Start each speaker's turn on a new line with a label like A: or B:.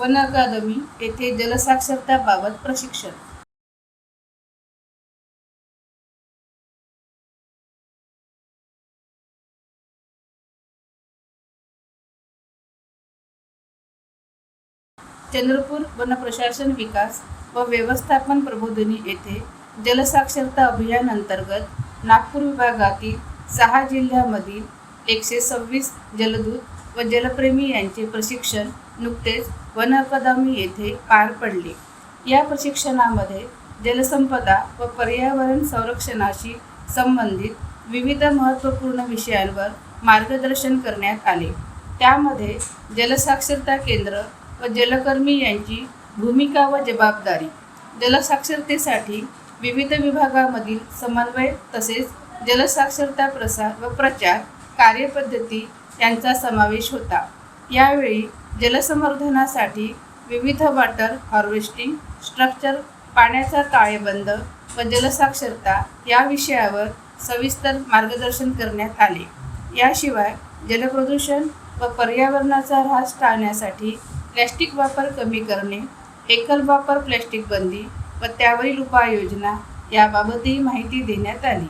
A: One अकादमी येथे जलसाक्षरताबाबत प्रशिक्षण। Chandrapur one प्रशासन विकास व व्यवस्थापन प्रबोधिनी येथे जलसाक्षरता अभियान अंतर्गत नागपूर विभागातील 6 जिल्ह्यांमधील 126 जलदूत व जलप्रेमी यांचे प्रशिक्षण नुकतेच वन अकादमी येथे पार पडले। या प्रशिक्षणामध्ये जलसंपदा व पर्यावरण संरक्षणाशी संबंधित विविध महत्त्वपूर्ण विषयांवर मार्गदर्शन करण्यात आले। त्यामध्ये जलसाक्षरता केंद्र व जलकर्मी यांची भूमिका व जबाबदारी, जलसाक्षरतेसाठी विविध विभागामधील समन्वय तसेच जलसाक्षरता प्रसार व प्रचार कार्यपद्धती यांचा समावेश होता। यावेळी जलसंवर्धनासाठी विविध वॉटर हार्वेस्टिंग स्ट्रक्चर, पाण्याचा ताळेबंद व जलसाक्षरता या विषयावर सविस्तर मार्गदर्शन करण्यात आले। याशिवाय जलप्रदूषण व पर्यावरणाचा ऱ्हास टाळण्यासाठी प्लॅस्टिक वापर कमी करणे, एकल वापर प्लॅस्टिक बंदी व त्यावरील उपाययोजना याबाबतही माहिती देण्यात आली।